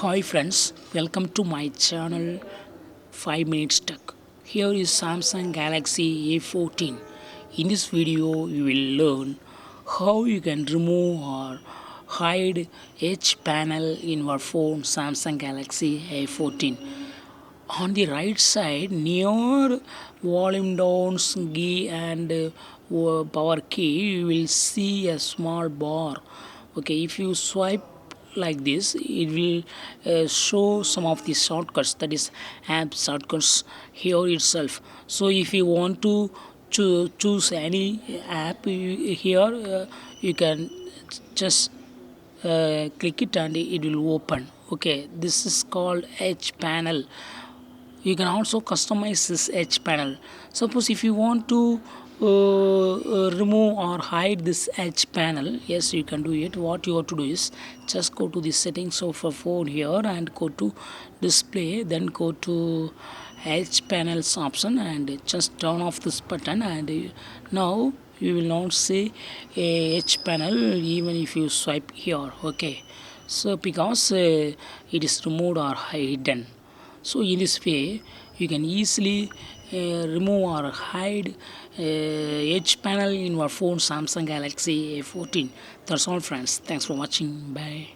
Hi friends, welcome to my channel 5 Minutes Tech. Here is Samsung Galaxy A14. In this video, you will learn how you can remove or hide edge panel in your phone Samsung Galaxy A14. On the right side, near volume down key and power key, you will see a small bar. Okay, if you swipe like this, it will show some of the shortcuts, that is app shortcuts here itself. So if you want to choose any app here, you can just click it and it will open. Okay, this is called edge panel. You can also customize this edge panel. Suppose if you want to remove or hide this edge panel, yes, you can do it. What you have to do is just go to the settings of a phone here and go to display, then go to edge panels option and just turn off this button, and now you will not see a edge panel even if you swipe here. Okay, so because it is removed or hidden. So in this way, you can easily remove or hide edge panel in your phone Samsung Galaxy A14. That's all friends. Thanks for watching. Bye.